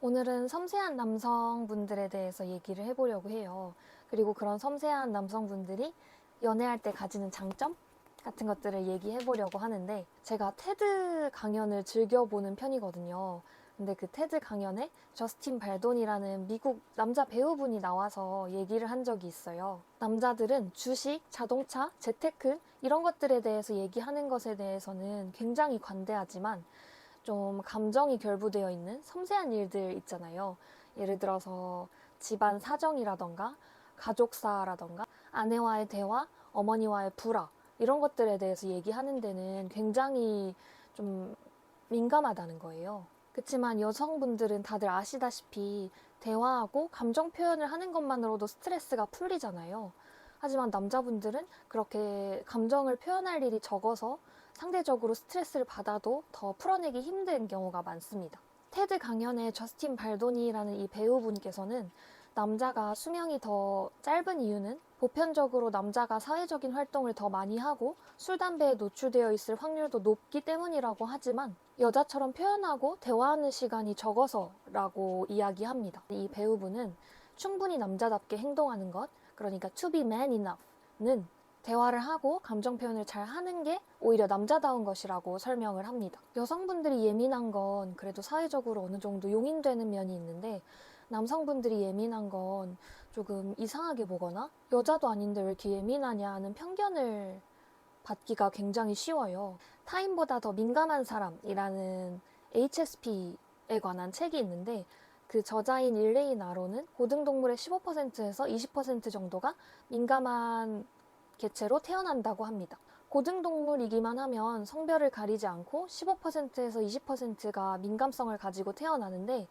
오늘은 섬세한 남성분들에 대해서 얘기를 해보려고 해요. 그리고 그런 섬세한 남성분들이 연애할 때 가지는 장점 같은 것들을 얘기해보려고 하는데, 제가 테드 강연을 즐겨보는 편이거든요. 근데 그 테드 강연에 저스틴 발돈이라는 미국 남자 배우분이 나와서 얘기를 한 적이 있어요. 남자들은 주식, 자동차, 재테크 이런 것들에 대해서 얘기하는 것에 대해서는 굉장히 관대하지만 좀 감정이 결부되어 있는 섬세한 일들 있잖아요. 예를 들어서 집안 사정이라던가 가족사라던가 아내와의 대화, 어머니와의 불화 이런 것들에 대해서 얘기하는 데는 굉장히 좀 민감하다는 거예요. 그렇지만 여성분들은 다들 아시다시피 대화하고 감정 표현을 하는 것만으로도 스트레스가 풀리잖아요. 하지만 남자분들은 그렇게 감정을 표현할 일이 적어서 상대적으로 스트레스를 받아도 더 풀어내기 힘든 경우가 많습니다. 테드 강연의 저스틴 발도니라는 이 배우분께서는 남자가 수명이 더 짧은 이유는 보편적으로 남자가 사회적인 활동을 더 많이 하고 술, 담배에 노출되어 있을 확률도 높기 때문이라고 하지만 여자처럼 표현하고 대화하는 시간이 적어서라고 이야기합니다. 이 배우분은 충분히 남자답게 행동하는 것, 그러니까 to be man enough는 대화를 하고 감정 표현을 잘 하는 게 오히려 남자다운 것이라고 설명을 합니다. 여성분들이 예민한 건 그래도 사회적으로 어느 정도 용인되는 면이 있는데, 남성분들이 예민한 건 조금 이상하게 보거나 여자도 아닌데 왜 이렇게 예민하냐 하는 편견을 받기가 굉장히 쉬워요. 타인보다 더 민감한 사람이라는 HSP에 관한 책이 있는데, 그 저자인 일레인 아로는 고등동물의 15%에서 20% 정도가 민감한 개체로 태어난다고 합니다. 고등동물이기만 하면 성별을 가리지 않고 15%에서 20%가 민감성을 가지고 태어나는데,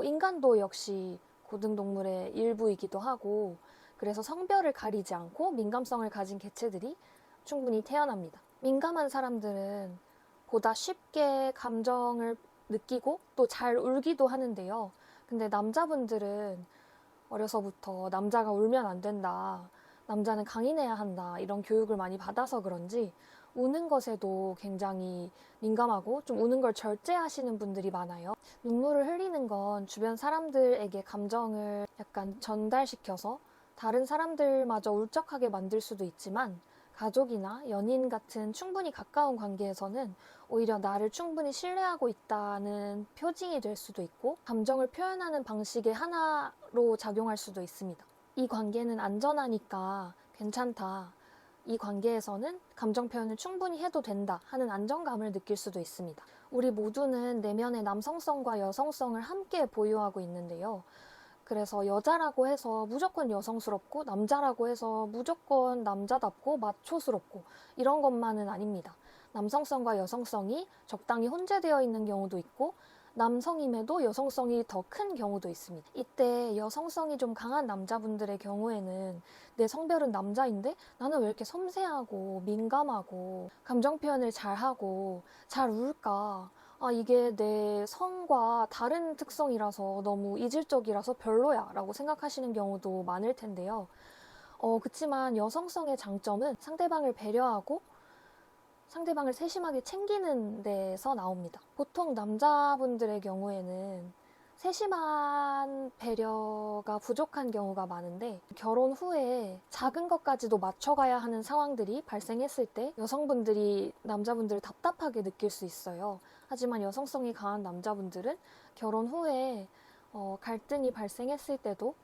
인간도 역시 고등동물의 일부이기도 하고, 그래서 성별을 가리지 않고 민감성을 가진 개체들이 충분히 태어납니다. 민감한 사람들은 보다 쉽게 감정을 느끼고 또 잘 울기도 하는데요. 근데 남자분들은 어려서부터 남자가 울면 안 된다, 남자는 강인해야 한다, 이런 교육을 많이 받아서 그런지 우는 것에도 굉장히 민감하고 좀 우는 걸 절제하시는 분들이 많아요. 눈물을 흘리는 건 주변 사람들에게 감정을 약간 전달시켜서 다른 사람들마저 울적하게 만들 수도 있지만, 가족이나 연인 같은 충분히 가까운 관계에서는 오히려 나를 충분히 신뢰하고 있다는 표징이 될 수도 있고, 감정을 표현하는 방식의 하나로 작용할 수도 있습니다. 이 관계는 안전하니까 괜찮다, 이 관계에서는 감정 표현을 충분히 해도 된다 하는 안정감을 느낄 수도 있습니다. 우리 모두는 내면의 남성성과 여성성을 함께 보유하고 있는데요. 그래서 여자라고 해서 무조건 여성스럽고 남자라고 해서 무조건 남자답고 마초스럽고 이런 것만은 아닙니다. 남성성과 여성성이 적당히 혼재되어 있는 경우도 있고, 남성임에도 여성성이 더 큰 경우도 있습니다. 이때 여성성이 좀 강한 남자분들의 경우에는 내 성별은 남자인데 나는 왜 이렇게 섬세하고 민감하고 감정 표현을 잘하고 잘 울까? 이게 내 성과 다른 특성이라서 너무 이질적이라서 별로야 라고 생각하시는 경우도 많을 텐데요. 그치만 여성성의 장점은 상대방을 배려하고 상대방을 세심하게 챙기는 데서 나옵니다. 보통 남자분들의 경우에는 세심한 배려가 부족한 경우가 많은데, 결혼 후에 작은 것까지도 맞춰가야 하는 상황들이 발생했을 때 여성분들이 남자분들을 답답하게 느낄 수 있어요. 하지만 여성성이 강한 남자분들은 결혼 후에 갈등이 발생했을 때도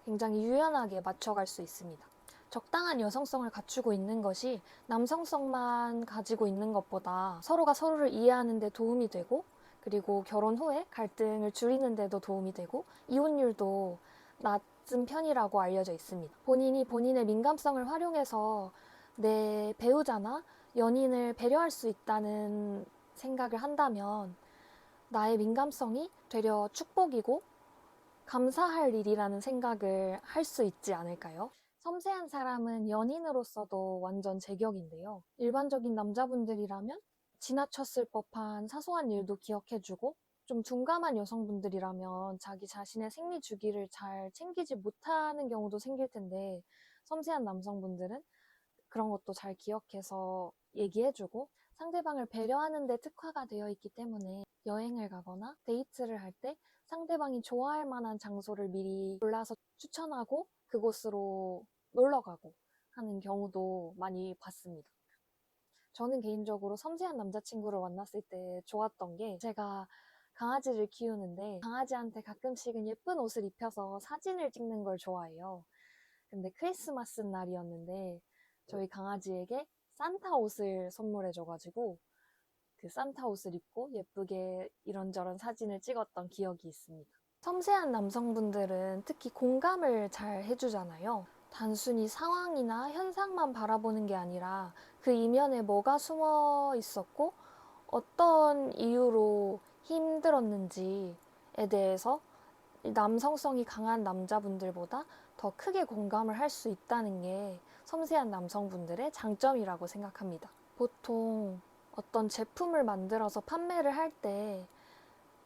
굉장히 유연하게 맞춰갈 수 있습니다. 적당한 여성성을 갖추고 있는 것이 남성성만 가지고 있는 것보다 서로가 서로를 이해하는 데 도움이 되고, 그리고 결혼 후에 갈등을 줄이는 데도 도움이 되고, 이혼율도 낮은 편이라고 알려져 있습니다. 본인이 본인의 민감성을 활용해서 내 배우자나 연인을 배려할 수 있다는 생각을 한다면 나의 민감성이 되려 축복이고 감사할 일이라는 생각을 할 수 있지 않을까요? 섬세한 사람은 연인으로서도 완전 제격인데요. 일반적인 남자분들이라면 지나쳤을 법한 사소한 일도 기억해주고, 좀 둔감한 여성분들이라면 자기 자신의 생리 주기를 잘 챙기지 못하는 경우도 생길 텐데, 섬세한 남성분들은 그런 것도 잘 기억해서 얘기해주고 상대방을 배려하는 데 특화가 되어 있기 때문에 여행을 가거나 데이트를 할 때 상대방이 좋아할 만한 장소를 미리 골라서 추천하고 그곳으로 놀러 가고 하는 경우도 많이 봤습니다. 저는 개인적으로 섬세한 남자친구를 만났을 때 좋았던 게 제가 강아지를 키우는데 강아지한테 가끔씩은 예쁜 옷을 입혀서 사진을 찍는 걸 좋아해요. 근데 크리스마스 날이었는데 저희 강아지에게 산타 옷을 선물해줘가지고 그 산타 옷을 입고 예쁘게 이런저런 사진을 찍었던 기억이 있습니다. 섬세한 남성분들은 특히 공감을 잘 해주잖아요. 단순히 상황이나 현상만 바라보는 게 아니라 그 이면에 뭐가 숨어 있었고 어떤 이유로 힘들었는지에 대해서 남성성이 강한 남자분들보다 더 크게 공감을 할 수 있다는 게 섬세한 남성분들의 장점이라고 생각합니다. 보통 어떤 제품을 만들어서 판매를 할 때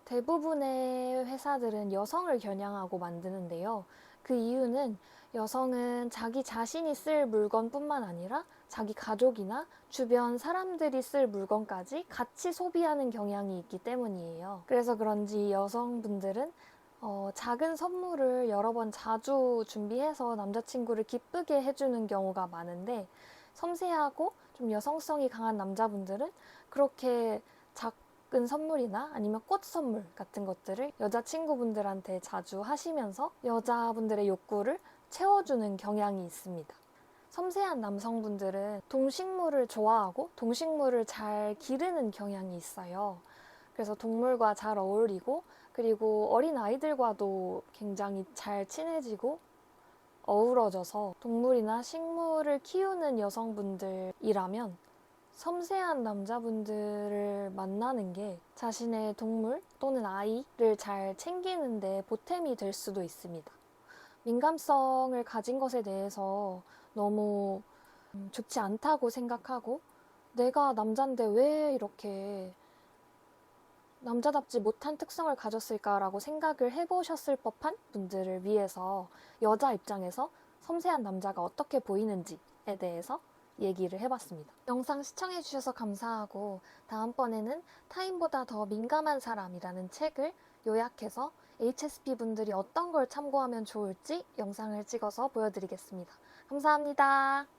대부분의 회사들은 여성을 겨냥하고 만드는데요. 그 이유는 여성은 자기 자신이 쓸 물건뿐만 아니라 자기 가족이나 주변 사람들이 쓸 물건까지 같이 소비하는 경향이 있기 때문이에요. 그래서 그런지 여성분들은 작은 선물을 여러 번 자주 준비해서 남자친구를 기쁘게 해주는 경우가 많은데 섬세하고 좀 여성성이 강한 남자분들은 그렇게 작은 선물이나 아니면 꽃 선물 같은 것들을 여자친구분들한테 자주 하시면서 여자분들의 욕구를 채워주는 경향이 있습니다. 섬세한 남성분들은 동식물을 좋아하고 동식물을 잘 기르는 경향이 있어요. 그래서 동물과 잘 어울리고 그리고 어린 아이들과도 굉장히 잘 친해지고 어우러져서 동물이나 식물을 키우는 여성분들이라면 섬세한 남자분들을 만나는 게 자신의 동물 또는 아이를 잘 챙기는데 보탬이 될 수도 있습니다. 민감성을 가진 것에 대해서 너무 좋지 않다고 생각하고 내가 남잔데 왜 이렇게 남자답지 못한 특성을 가졌을까라고 생각을 해보셨을 법한 분들을 위해서 여자 입장에서 섬세한 남자가 어떻게 보이는지에 대해서 얘기를 해봤습니다. 영상 시청해주셔서 감사하고 다음번에는 타인보다 더 민감한 사람이라는 책을 요약해서 HSP 분들이 어떤 걸 참고하면 좋을지 영상을 찍어서 보여드리겠습니다. 감사합니다.